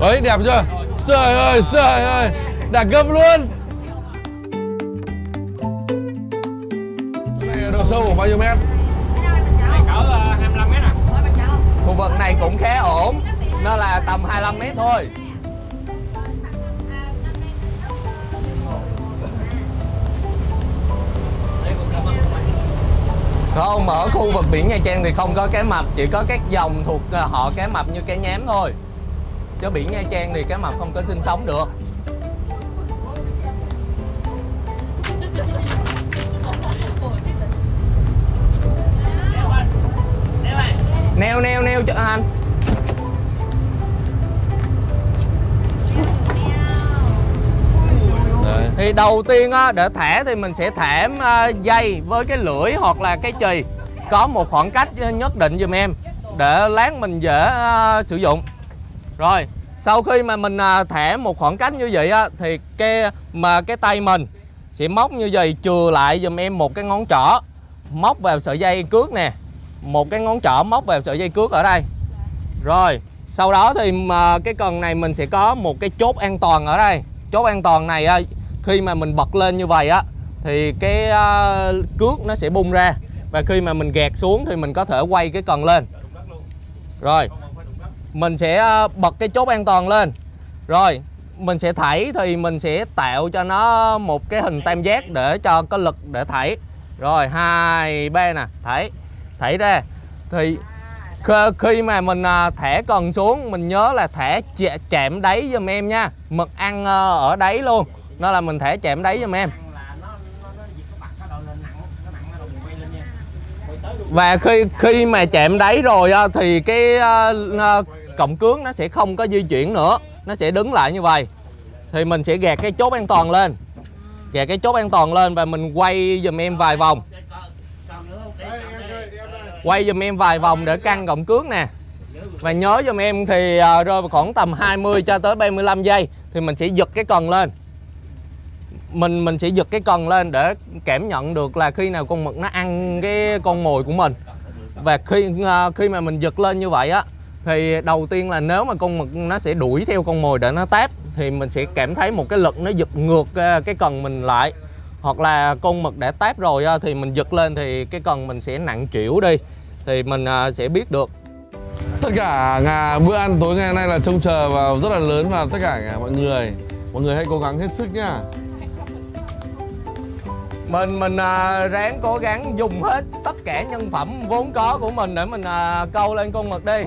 Ấy, đẹp chưa? Trời ơi, đẳng cấp luôn. Cái này độ sâu của bao nhiêu mét? Này cỡ 25 mét à? Khu vực này cũng khá ổn, nó là tầm 25 mét thôi. Không, ở khu vực biển Nha Trang thì không có cá mập, chỉ có các dòng thuộc họ cá mập như cá nhám thôi. Chứ biển Nha Trang thì cá mập không có sinh sống được. Neo cho anh. Đấy. Thì đầu tiên á, để thả thì mình sẽ thả dây với cái lưỡi hoặc là cái chì có một khoảng cách nhất định giùm em để lát mình dễ sử dụng. Rồi sau khi mà mình thả một khoảng cách như vậy á, thì cái tay mình sẽ móc như vậy, chừa lại giùm em một cái ngón trỏ móc vào sợi dây cước nè, một cái ngón trỏ móc vào sợi dây cước ở đây. Rồi sau đó thì cái cần này mình sẽ có một cái chốt an toàn ở đây. Chốt an toàn này khi mà mình bật lên như vậy á thì cái cước nó sẽ bung ra, và khi mà mình gạt xuống thì mình có thể quay cái cần lên. Rồi mình sẽ bật cái chốt an toàn lên, rồi mình sẽ thảy thì mình sẽ tạo cho nó một cái hình tam giác để cho có lực để thảy. Rồi 2, 3 nè, thảy ra. Thì khi mà mình thả cần xuống, mình nhớ là thả chạm đáy giùm em nha. Mực ăn ở đáy luôn, nó là mình thả chạm đáy giùm em. Và khi mà chạm đáy rồi thì cái cọng cước nó sẽ không có di chuyển nữa, nó sẽ đứng lại như vậy. Thì mình sẽ gạt cái chốt an toàn lên, gạt cái chốt an toàn lên và mình quay giùm em vài vòng. Quay giùm em vài vòng để căng cọng cước nè. Và nhớ giùm em thì rơi vào khoảng tầm 20 cho tới 35 giây thì mình sẽ giật cái cần lên. Mình sẽ giật cái cần lên để cảm nhận được là khi nào con mực nó ăn cái con mồi của mình. Và khi mà mình giật lên như vậy á thì đầu tiên là nếu mà con mực nó sẽ đuổi theo con mồi để nó táp thì mình sẽ cảm thấy một cái lực nó giật ngược cái cần mình lại. Hoặc là con mực đã táp rồi thì mình giật lên thì cái cần mình sẽ nặng trĩu đi, thì mình sẽ biết được. Tất cả bữa ăn tối ngày hôm nay là trông chờ vào rất là lớn vào tất cả mọi người hãy cố gắng hết sức nhá. Mình ráng cố gắng dùng hết tất cả nhân phẩm vốn có của mình để mình câu lên con mực đi.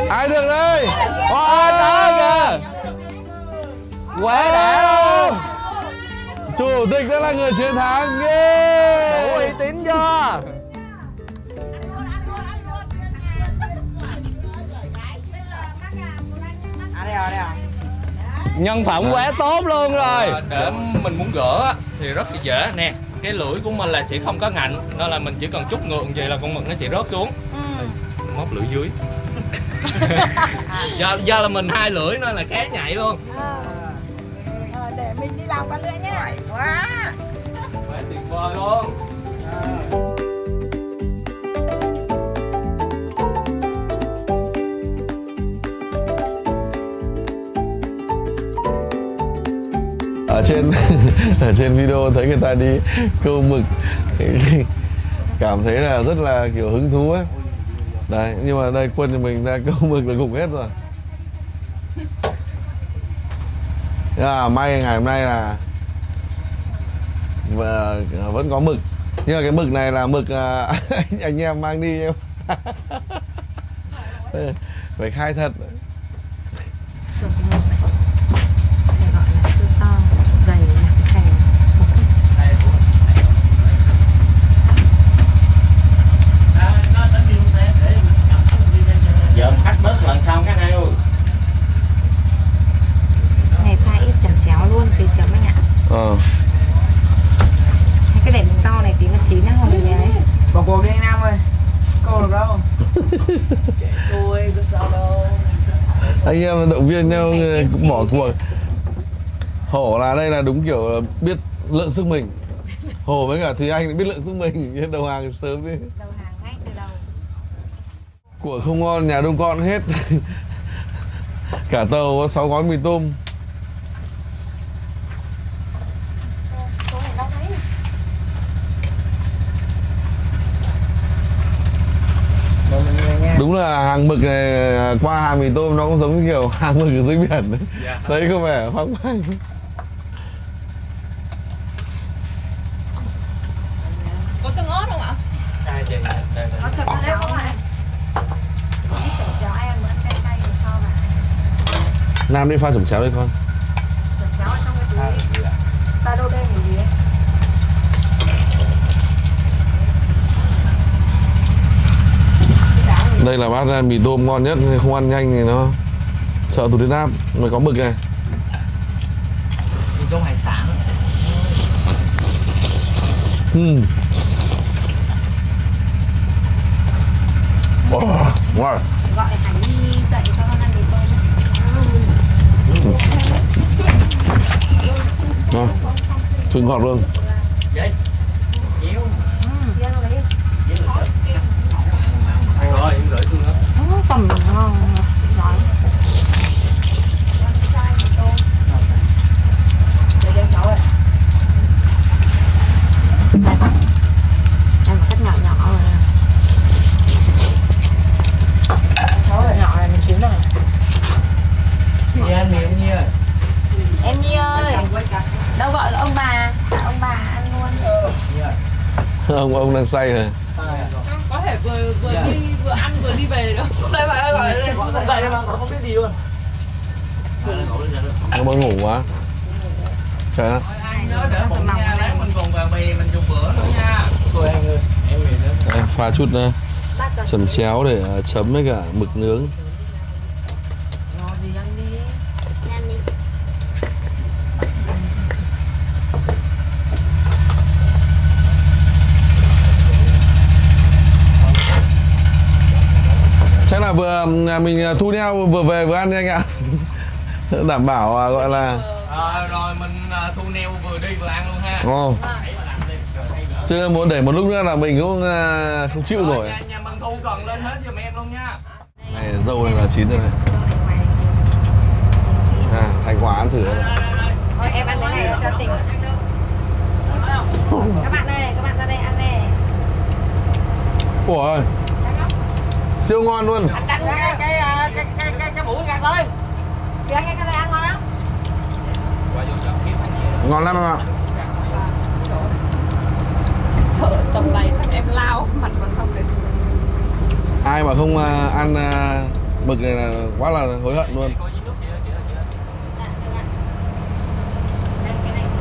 Ai được đây? Đó kìa, quá đã luôn. Chủ tịch đã là người chiến thắng. Yeah. Đủ uy tín chưa? Nhân phẩm quá tốt luôn rồi. Để mình muốn gỡ á, thì rất là dễ nè. Cái lưỡi của mình là sẽ không có ngạnh, nên là mình chỉ cần chút ngượng vậy là con mực nó sẽ rớt xuống. Mình móc lưỡi dưới. do là mình hai lưỡi nên là khá nhạy luôn. Để mình đi làm con nữa nhé. Quá tuyệt vời luôn. Ở trên video thấy người ta đi câu mực cảm thấy là rất là kiểu hứng thú ấy. Đấy, nhưng mà đây Quân thì mình ra câu mực là gục hết rồi. May ngày hôm nay là vẫn có mực. Nhưng mà cái mực này là mực anh em mang đi em. Phải khai thật. Giờ khách bớt lần sau các anh ơi. Này pha ít chẩm chéo luôn tí chấm anh ạ. Hay cái để mình to này tí nó chín nó không bị ấy. Bỏ cuộc đi anh Nam ơi. Cô được đâu. Tôi có sao đâu. Anh em động viên nhau cũng bỏ cuộc. Hổ là đây là đúng kiểu biết lượng sức mình. Hổ với cả Thùy Anh biết lượng sức mình. Đầu hàng sớm đi. Đầu hàng ngay từ đầu. Của không ngon nhà đông con hết. Cả tàu có 6 gói mì tôm. Đúng là hàng mực này qua hàng mì tôm nó cũng giống như kiểu hàng mực ở dưới biển. Đấy có vẻ hoang mang. Có tương ớt không ạ? Có chẩm chéo không ạ? Ít chẩm chéo em muốn cay cay thì cho vào. Nam đi pha chẩm chéo đây con. Chẩm chéo ở trong cái túi. Ta đô đen gì ấy. Đây là bát mì tôm ngon nhất, không ăn nhanh thì nó sợ tụt huyết áp. Mới có mực này. Mì tôm hải sản. Ngon. Gọi Khánh đi dậy cho con ăn mì tôm. Thơm ngọt luôn. Rồi, em gửi tôi nữa. Tầm ngon. Nói. Em cắt nhỏ nhỏ rồi. Nhỏ này mình chín rồi. Đi ăn mì em Nhi ơi. Em Nhi ơi. Đâu gọi là ông bà. Ông bà ăn luôn. Ông đang say rồi. Có thể vừa đi vừa ăn vừa đi về được. Đây mà gọi đây, không dậy mà không biết gì luôn. Nó mới ngủ quá. Trời ơi. Anh nhớ để bụng nha, lát mình còn vào bì mình dùng bữa nữa nha. Thôi anh ơi, em về nữa. Đây, pha chút chẩm chéo để chấm với cả mực nướng. Ngon gì ăn đi. Ăn đi. Chắc là vừa mình thu neo vừa về vừa ăn nha anh ạ. Đảm bảo gọi là Rồi mình thu neo vừa đi vừa ăn luôn ha. Chứ muốn để một lúc nữa là mình cũng không chịu nổi. Nhà mình thu cần lên hết giùm em luôn nha. Này, dâu này là chín rồi này. Thành Quả ăn thử rồi. Thôi em ăn cái này cho tỉnh. Các bạn đây, các bạn ra đây ăn nè. Ủa ơi. Siêu ngon luôn. Cắt cái mũi gạt thôi. Chị anh cái này ăn ngon lắm. Ngon lắm em ạ. Sợ tầm này chắc em lao mặt vào xong đấy. Ai mà không ăn mực này là quá là hối hận luôn. Dạ, được ạ. Đây, cái này chị.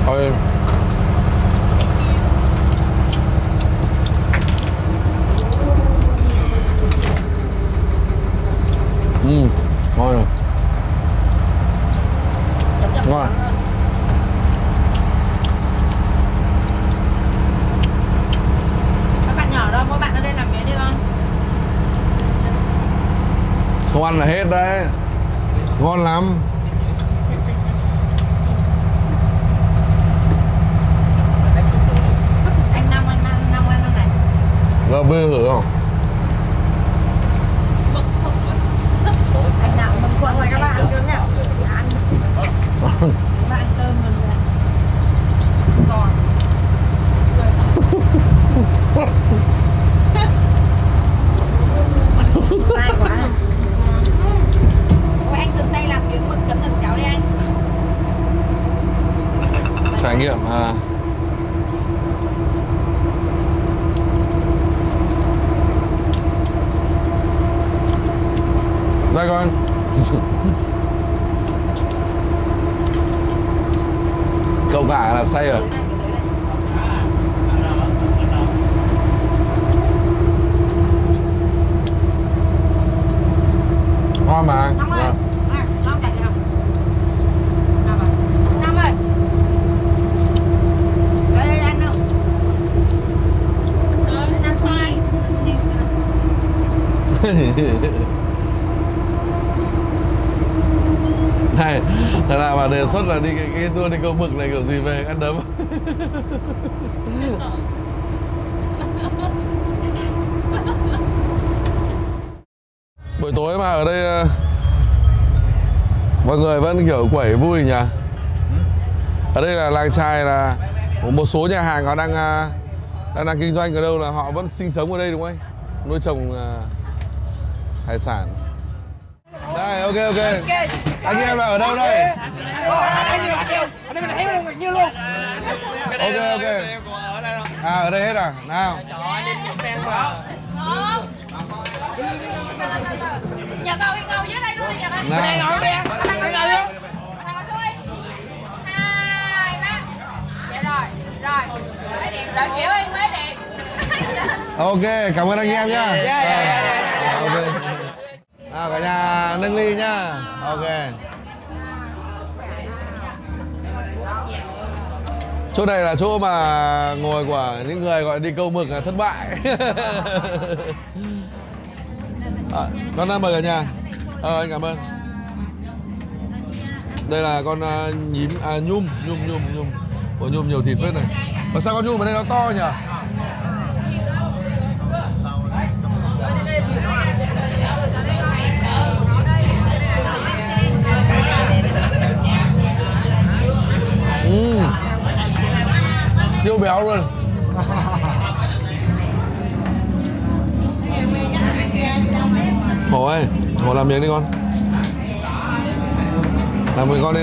Thôi. Ngon rồi. Ngon. Các bạn nhỏ đâu, mỗi bạn ở đây làm miếng đi con. Không ăn là hết đấy. Ngon lắm. Anh Năm ăn này. Rồi bê thử không? Anh nào bâng khuâng các bạn ăn cơm nhá. Các bạn ăn cơm rồi. Còn. Dai quá. Ôi anh dùng tay làm miếng mực chấm thập cháo đi anh. Trải nghiệm à. Đây con. Cậu cả là say rồi. Ngon mà. Năm ơi. Năm chạy nào. Năm ơi. Đây ăn đâu. Năm xoay. Này, thằng nào mà đề xuất là đi cái tour đi câu mực này kiểu gì về ăn đấm. Buổi tối mà ở đây mọi người vẫn kiểu quẩy vui nhỉ. Ở đây là làng chài, là một số nhà hàng họ đang kinh doanh ở đâu là họ vẫn sinh sống ở đây đúng không anh? Nuôi trồng hải sản. Đây, ok. Anh em là ở đâu đây? Ok. À, ở đây hết à? Nào. Nhà ngồi dưới đây luôn đi nhà anh. Nào. Thằng ngồi xuống đi. 2, 3. Dạ rồi. Mấy điểm. Đợi kiểu em mấy điểm. Ok, cảm ơn anh em nhá. Ok. Cả nhà nâng ly nhá. Ok. Chỗ này là chỗ mà ngồi của những người gọi đi câu mực là thất bại. Con mời cả nhà. Anh cảm ơn. Đây là con nhím nhum. Ủa, nhum nhiều thịt phết này. Mà sao con nhum ở đây nó to nhỉ? Siêu béo luôn. Hổ ơi, Hổ làm miếng đi con. Làm miếng con đi.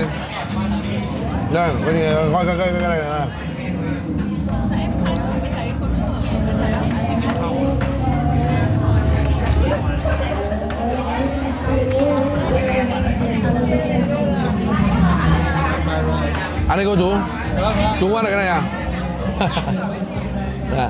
Đây, coi cái này này. Ăn đi cô chú. Chú ăn được cái này à? Dạ.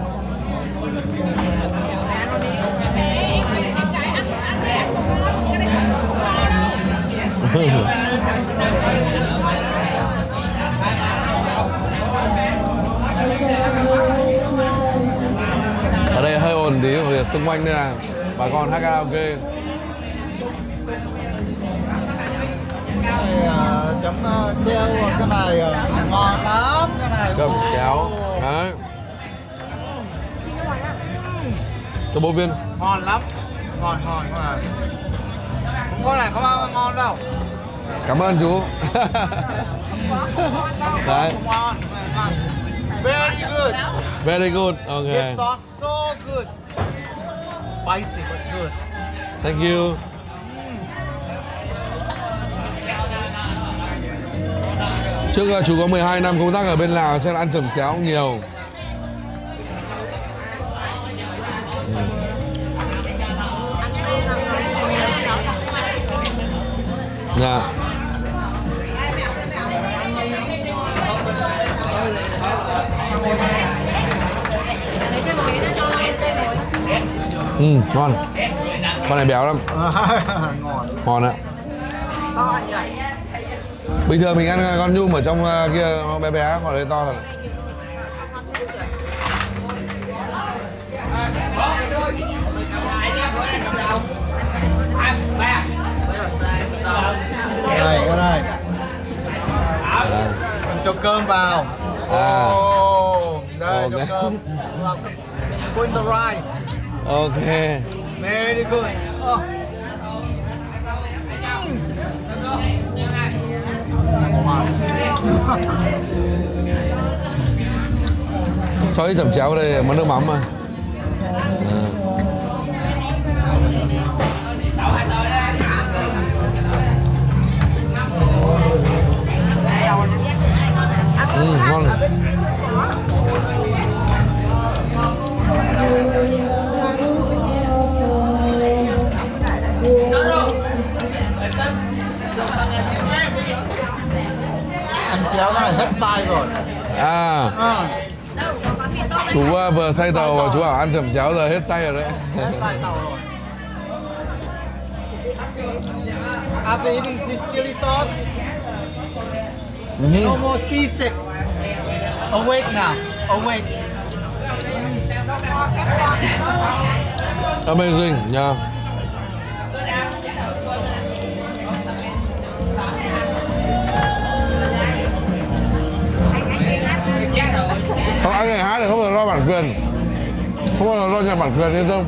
Ở đây hơi ồn tí vì xung quanh đây là bà con hát karaoke. Chấm treo cái này ngon lắm, cái này Chấm kéo đấy. Cho 4 viên. ngon lắm, ngon. Con này không ăn ngon đâu. Cảm ơn chú. Đấy. Ngon. Very good. Very good. Okay. This sauce so good. Spicy but good. Thank you. Trước chú có 12 năm công tác ở bên Lào cho nên ăn chẩm chéo nhiều. Dạ. Ngon. Con này béo lắm. Ngon. Ngon ạ. Bình thường mình ăn con nhum ở trong kia nó bé bé, còn đây to rồi. Đây, ở đây. Mình cho cơm vào. Đây, cho cơm. Put the rice. Ok. Very good. Cho ít chẩm chéo đây, món nước mắm mà. Ngon. Ăn chéo cái này hết sai rồi. Chú vừa say tàu và chú bảo ăn chẩm chéo giờ hết say rồi đấy. Hết sai tàu rồi. After eating this chili sauce, no more seasick. Awake now. Awake. Amazing, nha. Không, anh này hát thì không bao giờ lo bản quyền. Không bao giờ lo nhận bản quyền yên tâm.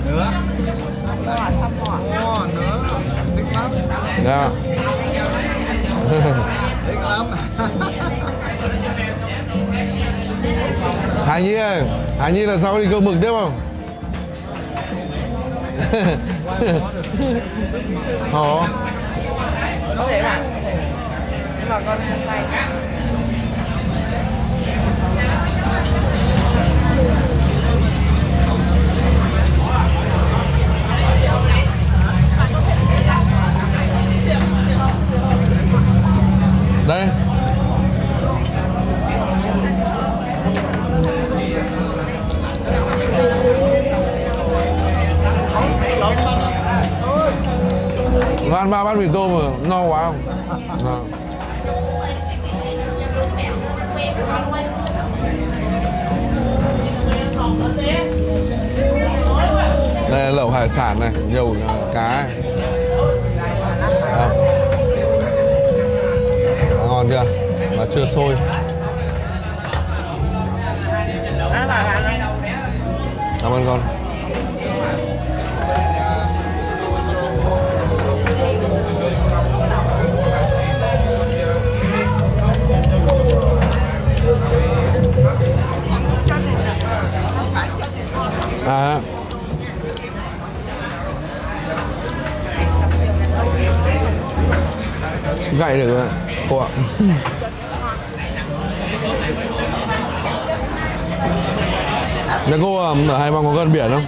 Nữa. Nữa. Thích lắm. Dạ. Thích lắm. Hà Nhi ơi, Hà Nhi là sao đi câu mực tiếp không? Có thể mà. Nhưng mà con không say. Đây. Nó ăn 3 bát mì tôm rồi, no quá không? No. Đây là lẩu hải sản này, nhiều cá này. Ngon chưa? Mà chưa sôi. Cảm ơn con. Gậy được rồi cô ạ. Nhà cô ở Hải Phòng có gần biển không?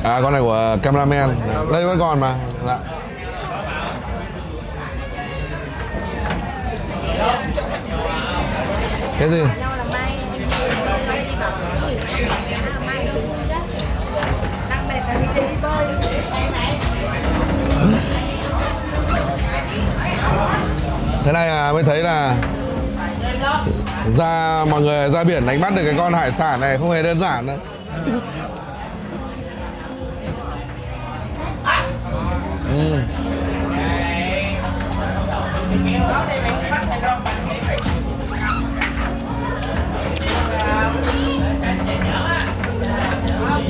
Con này của cameraman. Đây vẫn còn mà. Dạ. Cái gì? Thế này mới thấy là mọi người ra biển đánh bắt được cái con hải sản này không hề đơn giản đâu.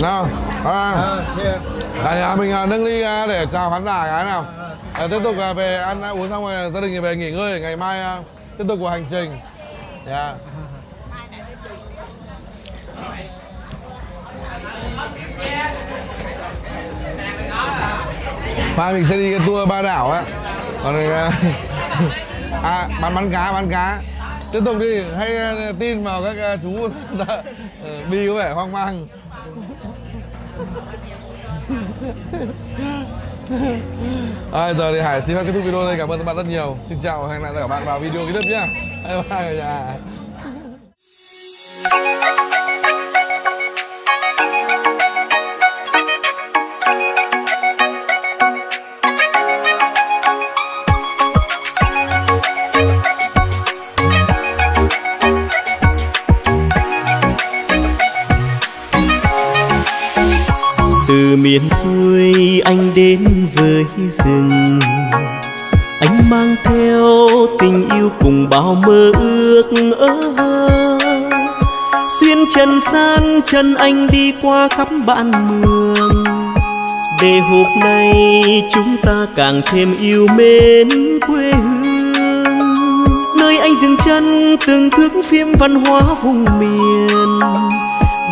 Nào, mình nâng ly để chào khán giả cái nào. Tiếp tục về ăn uống xong rồi gia đình về nghỉ ngơi, ngày mai tiếp tục cuộc hành trình. Yeah. Mai mình sẽ đi cái tour Ba Đảo á. Còn này bắn cá. Tiếp tục đi, hãy tin vào các chú. Bi có vẻ hoang mang. Giờ thì Hải xin phép kết thúc video đây. Cảm ơn các bạn rất nhiều. Xin chào và hẹn gặp lại các bạn vào video kế tiếp nhé. Bye bye cả nhà. Từ miền xuôi anh đến với rừng, anh mang theo tình yêu cùng bao mơ ước. Xuyên trần gian chân anh đi qua khắp bạn mường, để hôm nay chúng ta càng thêm yêu mến quê hương. Nơi anh dừng chân từng thước phim văn hóa vùng miền,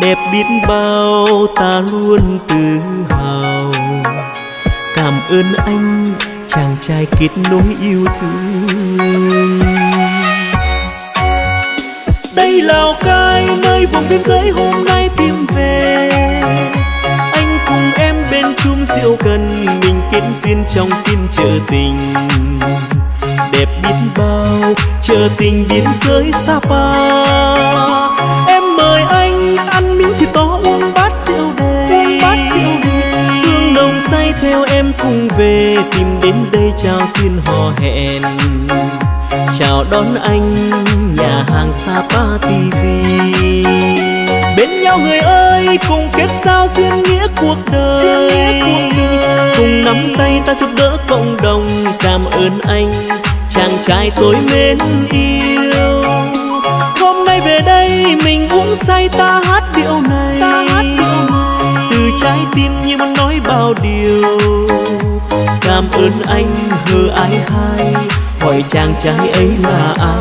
đẹp biết bao ta luôn tự hào. Cảm ơn anh chàng trai kết nối yêu thương. Đây Lào Cai nơi vùng biên giới hôm nay tìm về, anh cùng em bên chung rượu cần, mình kết duyên trong phim chợ tình. Đẹp biết bao chợ tình biên giới Sapa, em mời anh ăn miếng thịt to uống bát rượu đầy. Hương nồng say theo em cùng về, tìm đến đây chào duyên hò hẹn. Chào đón anh nhà hàng Sapa TV. Bên nhau người ơi cùng kết giao duyên nghĩa cuộc đời, cùng nắm tay ta giúp đỡ cộng đồng. Cảm ơn anh chàng trai tôi mến yêu. Hôm nay về đây mình uống say ta hát điệu này, từ trái tim như muốn nói bao điều. Cảm ơn anh hờ ai hai, hỏi chàng trai ấy là ai.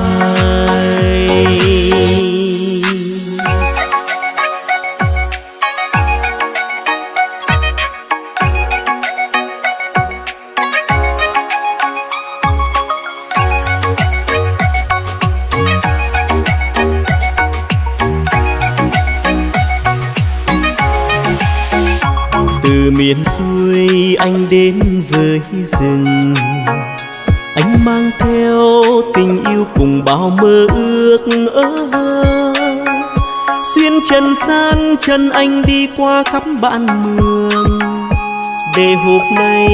Từ miền xuôi anh đến với rừng, anh mang theo tình yêu cùng bao mơ ước. Xuyên trần gian chân anh đi qua khắp bạn mường, để hôm nay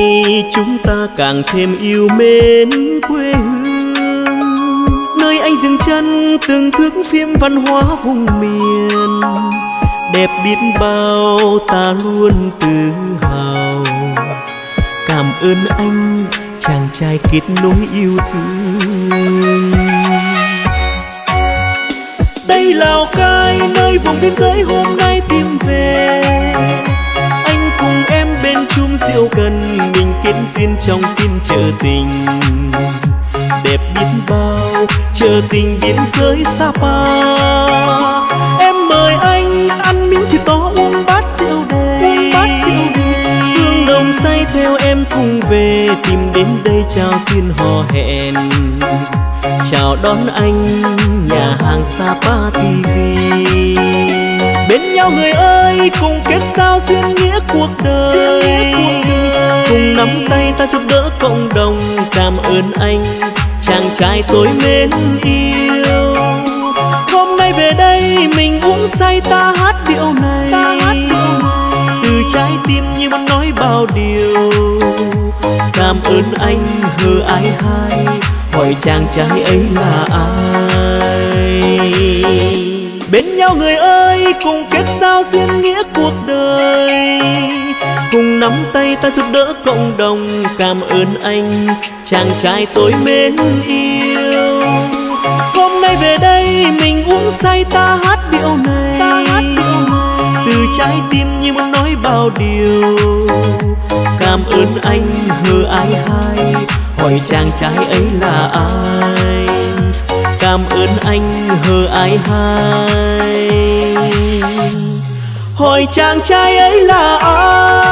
chúng ta càng thêm yêu mến quê hương. Nơi anh dừng chân từng thước phim văn hóa vùng miền, đẹp biết bao ta luôn tự hào. Cảm ơn anh chàng trai kết nối yêu thương. Đây Lào Cai nơi vùng biên giới hôm nay tìm về, anh cùng em bên chung rượu cần, mình kết duyên trong phim chợ tình. Đẹp biết bao chợ tình biên giới Sapa, em mời anh ăn miếng thịt to uống bát rượu đầy. Hương nồng say theo em cùng về, tìm đến đây chào duyên hò hẹn. Chào đón anh nhà hàng Sapa TV. Bên nhau người ơi cùng kết giao duyên nghĩa cuộc đời, cùng nắm tay ta giúp đỡ cộng đồng. Cảm ơn anh chàng trai tôi mến yêu. Hôm nay về đây mình uống say ta hát điệu này, từ trái tim như muốn nói bao điều. Cảm ơn anh hờ ai hai, hỏi chàng trai ấy là ai. Bên nhau người ơi cùng kết giao duyên nghĩa cuộc đời, cùng nắm tay ta giúp đỡ cộng đồng. Cảm ơn anh chàng trai tôi mến yêu. Hôm nay về đây mình uống say ta hát điệu này, từ trái tim như muốn nói bao điều. Cảm ơn anh hờ ai hai, hỏi chàng trai ấy là ai. Cảm ơn anh hờ ai hai, hỏi chàng trai ấy là ai.